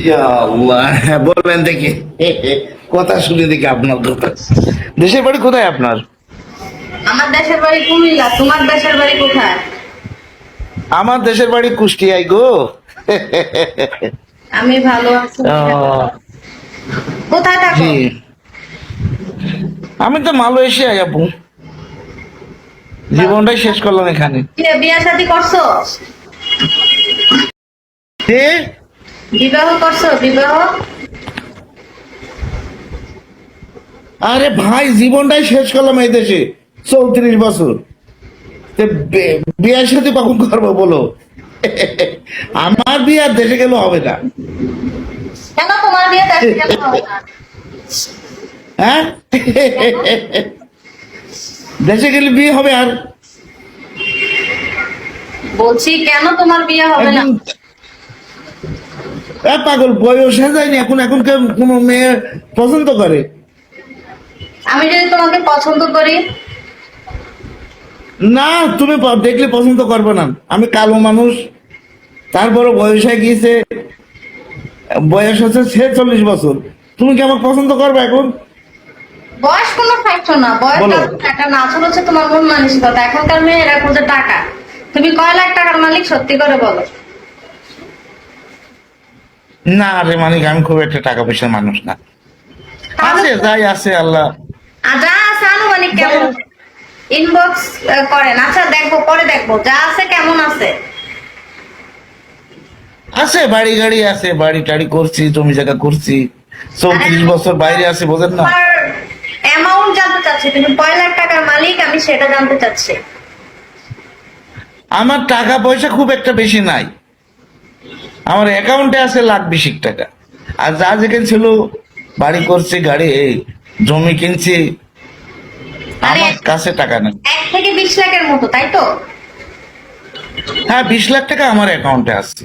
ইয়া আল্লাহ, হ্যাঁ বলবেন দেখি। কথা শুনে দেখি আপনার কথা। দেশের বাড়ি কোথায় আপনার? আমার দেশের বাড়ি কুমিল্লা, তোমার দেশের বাড়ি কোথায়? আমার দেশের বাড়ি কুষ্টিয়ায় গো। আমি ভালো আছি। আহ, কোথায় থাকো? জি, আমি তো মালয়েশিয়ায় আপু, জীবনটাই শেষ করলাম এখানে। বিয়ে শাদী করছো? যে বিবাহ করছো? বিবাহ? আরে ভাই, জীবনটাই শেষ করলাম এই দেশে 34 বছর। তো বিয়ের সাথে কখন করবো বলো? আমার বিয়ে আর দেশে গেলে হবে না। কেন তোমার বিয়ে দেশে কেন হবে না? হ্যাঁ, দেশে গেলে বিয়ে হবে আর বলছি কেন তোমার বিয়ে হবে না? একদিন। পাগল, বয়স হয়ে যায়নি এখন, এখন কেউ কোনো মেয়ে পছন্দ করে? আমি যদি তোমাকে পছন্দ করি? না, তুমি দেখলে পছন্দ করবে না। আমি কালো মানুষ, তারপরে বয়স হয়ে গিয়েছে, বয়স হচ্ছে 46 বছর। তুমি কি আমাকে পছন্দ করবে এখন? বয়স কোনো ফ্যাক্টর না, বয়স বলো। একটা না, আসলে হচ্ছে তোমার মন মানসিকতা। এখনকার মেয়েরা খোঁজে টাকা। তুমি কয় লাখ টাকার মালিক, সত্যি করে বলো। না রে মানিক, আমি খুব একটা টাকা পয়সার মানুষ না। তাহলে আছে যাই আছে আল্লাহ। যা আছে আনুমানিক কেমন? ইনবক্স করেন, আচ্ছা দেখবো, পরে দেখবো যা আছে কেমন আছে। আছে বাড়ি গাড়ি আছে, বাড়ি টাড়ি করছি, জমি জায়গা করছি। 34 বছর বাইরে আছে, বোঝেন না? তোমার অ্যামাউন্ট জানতে চাচ্ছি, তুমি কয় লাখ টাকার মালিক, আমি সেটা জানতে চাচ্ছি। আমার টাকা পয়সা খুব একটা বেশি নাই। আমার অ্যাকাউন্টে আছে লাখ 20 টাকা। আর যা যেখানে ছিল, বাড়ি করছি, গাড়ি এই জমি কিনছি, মানে আমার কাছে টাকা নেই। 1 থেকে 20 লাখের মতো, তাই তো? হ্যাঁ, 20 লাখ টাকা আমার অ্যাকাউন্টে আছে।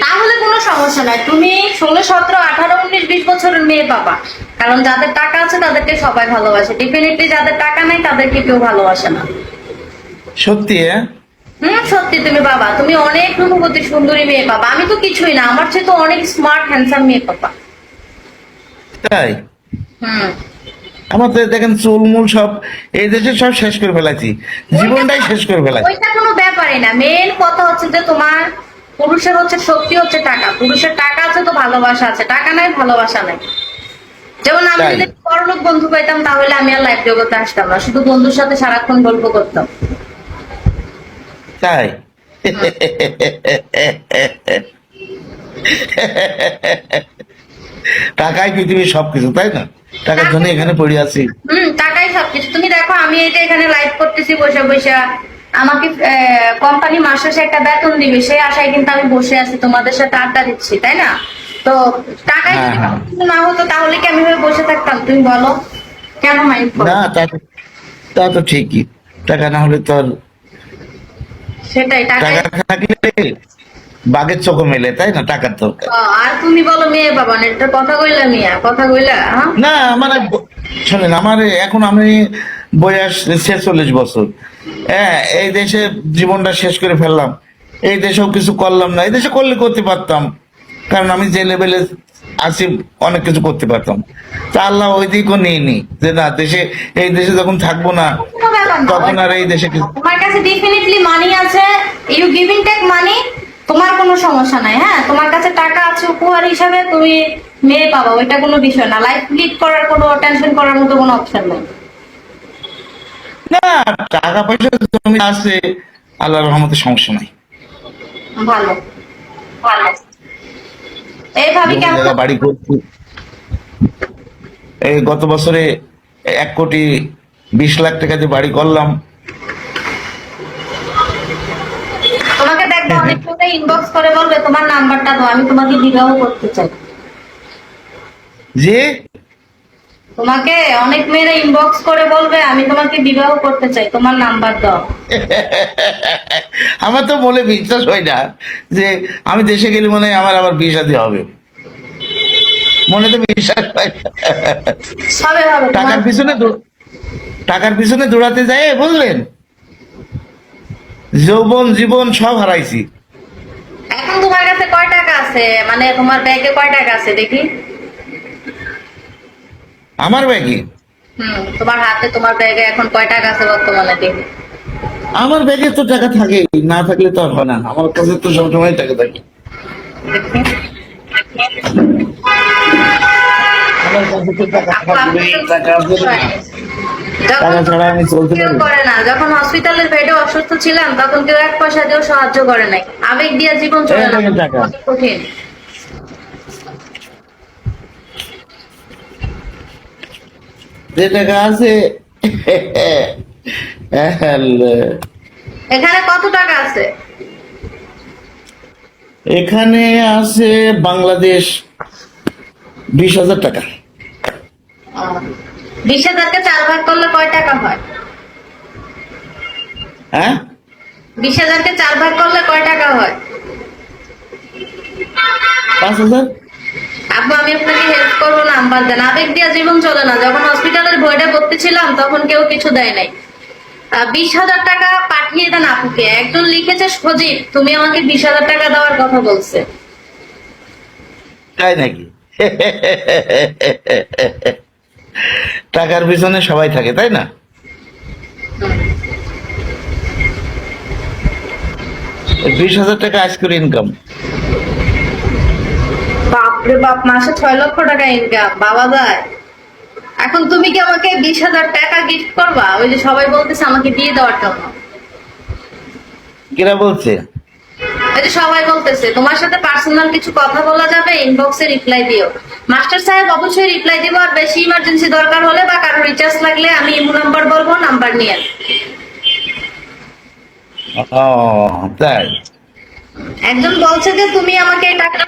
তাহলে কোনো সমস্যা নাই, তুমি 16, 17, 18, 19, 20 বছরের মেয়ে পাবা। কারণ যাদের টাকা আছে তাদেরকে সবাই ভালোবাসে, ডেফিনেটলি যাদের টাকা নাই তাদেরকে কেউ ভালোবাসে না। সত্যি? হ্যাঁ, সত্যি তুমি বাবা, তুমি অনেক রূপবতী সুন্দরী মেয়ে পাবা। আমি তো কিছুই না, আমার চেয়ে তো অনেক স্মার্ট হ্যান্ডসাম মেয়ে পাবা। তাই? হুম। আমার তো দেখেন চুলমুল সব এই দেশে সব শেষ করে ফেলাইছি, জীবনটাই শেষ করে ফেলাইছি। ওইটা কোনো ব্যাপারই না, মেন কথা হচ্ছে যে তোমার পুরুষের হচ্ছে শক্তি হচ্ছে টাকা। পুরুষের টাকা আছে তো ভালোবাসা আছে, টাকা নাই ভালোবাসা নাই। যেমন আমি তাই? যদি বড়লোক বন্ধু পাইতাম তাহলে আমি আর লাইফ জগতে আসতাম না, শুধু বন্ধুর সাথে সারাক্ষণ গল্প করতাম। তাই? টাকাই পৃথিবীর সবকিছু, তাই না? টাকার জন্য এখানে পড়ে আছি। টাকাই সবকিছু। তুমি দেখো, আমি এই যে এখানে লাইভ করতেছি বসে বসে, আমাকে কোম্পানি মাস শেষে একটা বেতন দিবে, সেই আশায় কিন্তু আমি বসে আছি, তোমাদের সাথে আড্ডা দিচ্ছি, তাই না? তো টাকাই হ্যাঁ, যদি হ্যাঁ। কিছু না হতো তাহলে কি আমি এভাবে বসে থাকতাম? তুমি বলো, কেন মাইন্ড করো? না, তা তো ঠিকই। টাকা না হলে তো আর, সেটাই, টাকাই। টাকা থাকলে বাঘের চোখে মেলে, তাই না? টাকার দরকার। আর তুমি বলো মেয়ে বাবা না, এটা কথা কইলা মিয়া, কথা কইলা, হ্যাঁ? না মানে শোনেন, আমার এখন আমি বয়স 46 বছর। হ্যাঁ, এই দেশে জীবনটা শেষ করে ফেললাম। এই দেশেও কিছু করলাম না। এই দেশে করলে করতে পারতাম, কারণ আমি যে লেভেলে আছি অনেক কিছু করতে পারতাম। তা আল্লাহ ওই দিকও নিয়ে যে না, দেশে এই দেশে যখন থাকবো না কোনো ব্যাপার না, তখন আর এই দেশে কিছু। তোমার কাছে ডেফিনেটলি মানি আছে, ইউ গিভিং টেক মানি, তোমার কোনো সমস্যা নাই। হ্যাঁ, তোমার কাছে টাকা আছে, উপহার হিসাবে তুমি মেয়ে পাবা, ওইটা কোনো বিষয় না। লাইফ লিড করার কোনো টেনশন করার মতো কোনো অপশন নেই। না, টাকা পয়সা জমি আছে, আল্লাহর রহমতে সমস্যা নাই। ভালো, ভালো। এইভাবে জমি কেমন? জায়গা বাড়ি করছি। এই গত বছরে 1,20,00,000 টাকা দিয়ে বাড়ি করলাম। তোমাকে দেখবো অনেক লোকে ইনবক্স করে বলবে তোমার নাম্বারটা দাও, আমি তোমাকে বিবাহ করতে চাই। যে তোমাকে অনেক মেয়েরা ইনবক্স করে বলবে আমি তোমাকে বিবাহ করতে চাই, তোমার নাম্বার দাও। আমার তো বলে বিশ্বাস হয় না যে আমি দেশে গেলে মনে হয় আমার আবার বিয়ে শাদী হবে। মনে তো বিশ্বাস হয় না। হবে হবে তোমার। টাকার পিছনে দৌড়াতে যায়, বুঝলেন, যৌবন জীবন সব হারাইছি। এখন এখন তোমার কাছে কয় টাকা আছে, মানে তোমার ব্যাগে কয় টাকা আছে দেখি? আমার ব্যাগে? তোমার হাতে তোমার ব্যাগে এখন কয় টাকা আছে বর্তমানে দেখি? আমার ব্যাগে তো টাকা থাকে, না থাকলে তো আর হয় না, আমার কাছে তো সবসময় টাকা থাকে। দেখি। আমার কাছে তো টাকা আপু, থাকবে, আপনি তো টাকা আছে না। যখন টাকা ছাড়া আমি চলতে কেউ পারি না। করে না, যখন হসপিটালের বেডে অসুস্থ ছিলাম তখন কেউ এক পয়সা দিয়েও সাহায্য করে নাই। আবেগ দিয়ে জীবন চলে এই না, দেখেন টাকা। কত কঠিন। যে টাকা আছে এখানে কত টাকা আছে? এখানে আছে বাংলাদেশ 20,000 টাকা। 20,000-কে 4 ভাগ করলে কয় টাকা হয়? হ্যাঁ, 20,000-কে 4 ভাগ করলে কয় টাকা হয়? 5,000। আপু, আমি আপনাকে হেল্প করবো, নাম্বার দেন। আবেগ দিয়ে জীবন চলে না। যখন হসপিটালের বেডে ভর্তি ছিলাম তখন কেউ কিছু দেয় নাই। 20,000 টাকা পাঠিয়ে দেন আপুকে। একজন লিখেছে সজীব, তুমি আমাকে 20,000 টাকা দেওয়ার কথা বলছে। তাই নাকি? টাকার পিছনে সবাই থাকে, তাই না? 20,000 টাকা আজ করে ইনকাম। বাপরে বাপ, মাসে 6 লক্ষ টাকা ইনকাম, বাবা যায়। এখন তুমি কি আমাকে 20,000 টাকা গিফট করবা? ওই যে সবাই বলতেছে আমাকে দিয়ে দেওয়ার জন্য। কিরা বলছে? এই যে সবাই বলতেছে তোমার সাথে পার্সোনাল কিছু কথা বলা যাবে, ইনবক্সে রিপ্লাই দিও। মাস্টার সাহেব অবশ্যই রিপ্লাই দিব, আর বেশি ইমার্জেন্সি দরকার হলে বা কারো রিচার্জ লাগলে আমি ইমো নাম্বার বলবো, নাম্বার নিয়ে। ও তাই? একজন বলছে যে তুমি আমাকে এই টাকা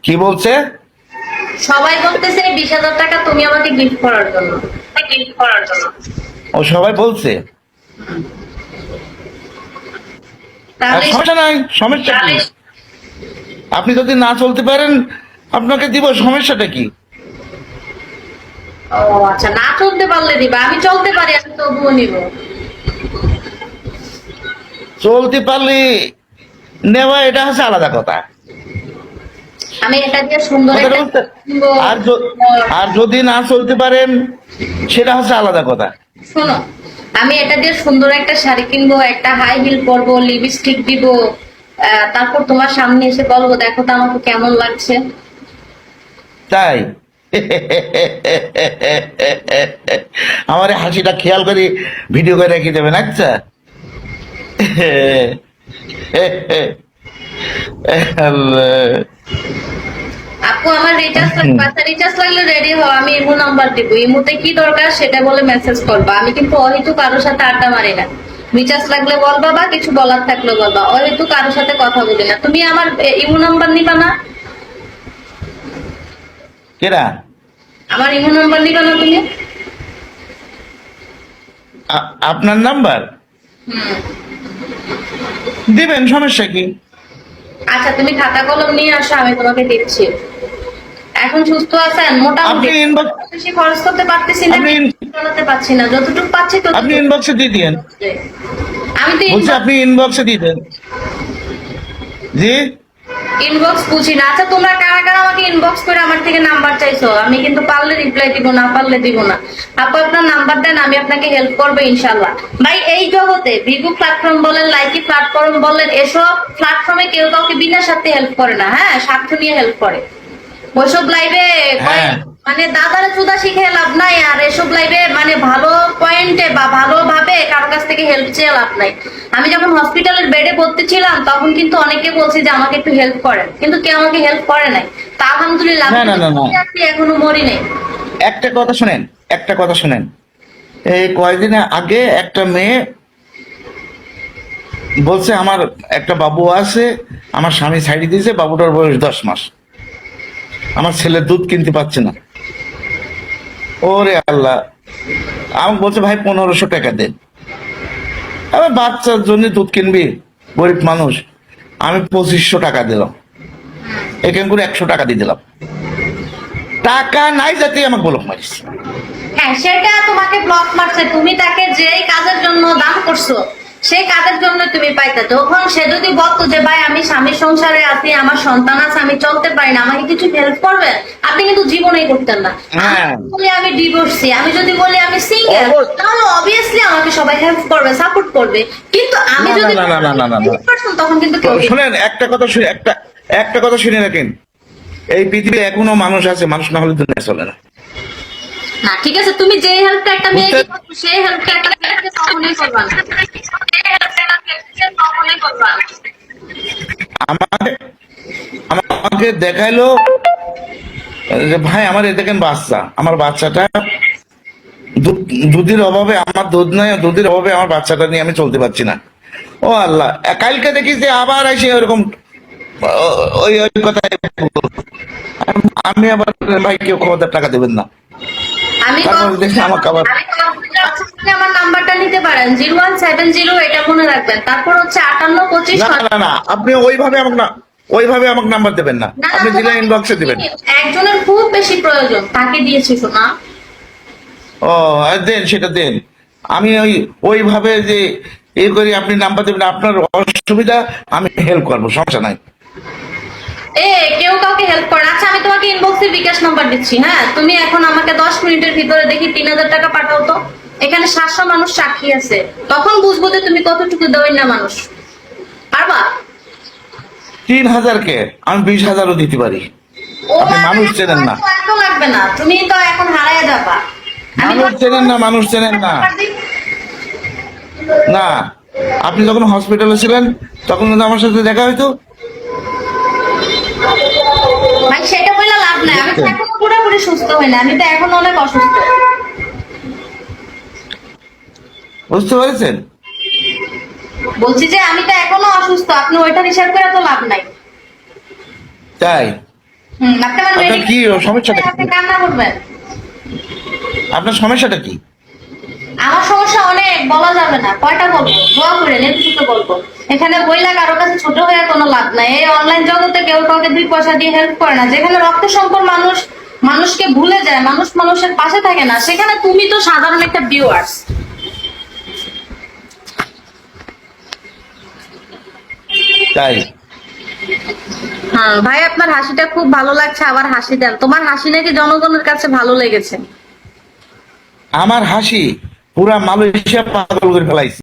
কি বলছে? সবাই বলতেছে এই 20,000 টাকা তুমি আমাকে গিফট করার জন্য। ও সবাই বলছে? আর তাহলে সমস্যা নাই, সমস্যা কি? আপনি যদি না চলতে পারেন আপনাকে দিব, সমস্যাটা কি? ও আচ্ছা, না চলতে পারলে দিবা, আমি চলতে পারি, আমি তবুও নিব। চলতে পারলে নেওয়া এটা হচ্ছে আলাদা কথা। আমি এটা দিয়ে সুন্দর কথাটা একটা বুঝতে- আর যদি না চলতে পারেন সেটা হচ্ছে আলাদা কথা। শোনো, আমি এটা দিয়ে সুন্দর একটা শাড়ি কিনবো, একটা হাই হিল পরবো, লিপস্টিক দিব, তারপর তোমার সামনে এসে বলবো দেখো তো আমাকে কেমন লাগছে। তাই? আমার এই হাসিটা খেয়াল করে ভিডিও করে রেখে দেবেন, আচ্ছা? আপু, আমার রিচার্জ লাগবে, আচ্ছা রিচার্জ লাগলে রেডি হও, আমি ইমো নাম্বার দিব। ইমোতে কি দরকার সেটা বলে মেসেজ করবা। আমি কিন্তু অহেতু কারোর সাথে আড্ডা মারি না। রিচার্জ লাগলে বলবা বা কিছু বলার থাকলে বলবা, অহেতু কারোর সাথে কথা বলি না। তুমি আমার ইমো নাম্বার নিবা না? কেরা? আমার ইমো নাম্বার নিবা না তুমি? আপনার নাম্বার হুম। দিবেন, সমস্যা কি? আচ্ছা, তুমি খাতা কলম নিয়ে আসো, আমি তোমাকে দিচ্ছি। এখন সুস্থ আছেন মোটামুটি? আপনি ইনবক্স বেশি খরচ করতে পারতেছি না, চালাতে পারছি না, যতটুকু পাচ্ছি আপনি ততটুকু। ইনবক্সে দিয়ে দিয়েন। আমি তো বলছি আপনি ইনবক্সে দিয়ে দেন। জি, ইনবক্স বুঝি না। আচ্ছা, তোমরা কারা কারা আমাকে ইনবক্স করে আমার থেকে নাম্বার চাইছো? আমি কিন্তু পারলে রিপ্লাই দিব, না পারলে দিব না। আপু, আপনার নাম্বার দেন, আমি আপনাকে হেল্প করবো ইনশাল্লাহ। ভাই, এই জগতে ভিভো প্ল্যাটফর্ম বলেন, লাইকি প্ল্যাটফর্ম বলেন, এসব প্ল্যাটফর্মে কেউ কাউকে বিনা স্বার্থে হেল্প করে না। হ্যাঁ, স্বার্থ নিয়ে হেল্প করে। ওইসব লাইভে হ্যাঁ। মানে দাদারে চুদা শিখে লাভ নাই, আর এসব লাইভে মানে ভালো পয়েন্টে বা ভালোভাবে কারো কাছ থেকে হেল্প চেয়ে লাভ নাই। আমি যখন হসপিটালের বেডে ভর্তি ছিলাম তখন কিন্তু অনেকে বলছে যে আমাকে একটু হেল্প করেন, কিন্তু কেউ আমাকে হেল্প করে নাই। তা আলহামদুলিল্লাহ, না, না, না, না। আমি এখনো মরি নাই। একটা কথা শুনেন, একটা কথা শুনেন। এই কয়েকদিন আগে একটা মেয়ে বলছে আমার একটা বাবু আছে, আমার স্বামী ছাড়ি দিয়েছে, বাবুটার বয়স 10 মাস, আমার ছেলে দুধ কিনতে পারছে না। ওরে আল্লাহ, আমাকে বলছে ভাই 1500 টাকা দেন। আবার বাচ্চার জন্য দুধ কিনবি, গরিব মানুষ। আমি 2500 টাকা দিলাম, এখান করে 100 টাকা দিয়ে দিলাম। টাকা নাই যাতে আমাকে বলক মারিস। হ্যাঁ, সেটা তোমাকে ব্লক মারছে। তুমি তাকে যেই কাজের জন্য দান করছো সে কাদের জন্য তুমি পাইতে, তখন সে যদি বলতো যে ভাই আমি স্বামীর সংসারে আছি, আমার সন্তান আছে, আমি চলতে পারি না, আমাকে কিছু হেল্প করবেন, আপনি কিন্তু জীবনেই করতেন না। হ্যাঁ। আমি বলি আমি ডিভোর্সি, আমি যদি বলি আমি সিঙ্গেল, তাহলে অবভিয়াসলি আমাকে সবাই হেল্প করবে, সাপোর্ট করবে। কিন্তু আমি না, যদি না, না, না, না, না, না। 100% তখন কিন্তু কেউ শুনেন, একটা কথা শুনে রাখেন, এই পৃথিবীতে এখনো মানুষ আছে, মানুষ না হলে দুনিয়া চলে না। না। ঠিক আছে, তুমি যে হেল্পটা একটা মেয়েকে বুঝতে- করছো, সেই হেল্পটা একটা মেয়েকে কখনোই করবা না। আমাকে আমাকে দেখাইলো যে ভাই আমার এ দেখেন বাচ্চা, আমার বাচ্চাটা দুধের অভাবে, আমার দুধ নাই, দুধের অভাবে আমার বাচ্চাটা নিয়ে আমি চলতে পারছি না। ও আল্লাহ, কালকে দেখি যে আবার এসে ওরকম ওই ওই কথা। আমি আবার ভাই কেউ ক্ষমতার টাকা দেবেন না, আমি তারপর দেখি আমাকে আবার আপনি আমার নাম্বারটা নিতে পারেন 0170, এটা মনে রাখবেন। তারপর হচ্ছে 5825। না, না, না, আপনি ওইভাবে আমাকে নাম্বার দেবেন না, না, না, আপনি দিলে তোমাকে ইনবক্সে দিবেন। একজনের খুব বেশি প্রয়োজন, তাকে দিয়েছি শোনা। ও দেন, সেটা দেন। আমি ওইভাবে যে করি, আপনি নাম্বার দেবেন, আপনার অসুবিধা আমি হেল্প করবো, সমস্যা নাই। কেউ কাউকে হেল্প করে না। আচ্ছা, আমি তোমাকে ইনবক্সে বিকাশ নাম্বার দিচ্ছি, হ্যাঁ? তুমি এখন আমাকে 10 মিনিটের ভিতরে দেখি 3000 টাকা পাঠাও তো। এখানে 700 মানুষ সাক্ষী আছে, তখন বুঝবো যে তুমি কতটুকু দেওয়াই না মানুষ। পারবা? 3000 কে আমি 20,000ও দিতে পারি। ও আপনি না, মানুষ চেনেন না, এত লাগবে না, তুমি তো এখন হারায় যাবা। আমি মানুষ চেনেন না, মানুষ চেনেন না। না, আপনি যখন হসপিটালে ছিলেন তখন কিন্তু আমার সাথে দেখা হইতো। ভাই সেটা বললে লাভ নাই, আমি তো এখনো পুরোপুরি সুস্থ হই না, আমি তো এখন অনেক অসুস্থ। বুঝতে পেরেছেন? বলছি যে আমি তো এখনো অসুস্থ, আপনি ওইটার হিসাব করে তো লাভ নাই। তাই আপনি আমার আপনার কি সমস্যাটা কি? আপনি কান্না করবেন। আপনার সমস্যাটা কি? আমার সমস্যা অনেক, বলা যাবে না, কয়টা বলবো? দোয়া করে নেতৃত্ব বলবো। এখানে বইলা কারো কাছে ছোট হয়ে কোনো লাভ নাই। এই অনলাইন জগতে কেউ কাউকে 2 পয়সা দিয়ে হেল্প করে না। যেখানে রক্ত সম্পর্ক মানুষ মানুষকে ভুলে যায়, মানুষ মানুষের পাশে থাকে না, সেখানে তুমি তো সাধারণ একটা ভিউয়ার্স। তাই হ্যাঁ ভাই, আপনার হাসিটা খুব ভালো লাগছে, আবার হাসি দেন। তোমার হাসি নাকি জনগণের কাছে ভালো লেগেছে। আমার হাসি পুরা মালয়েশিয়া পাগল করে ফেলাইছে।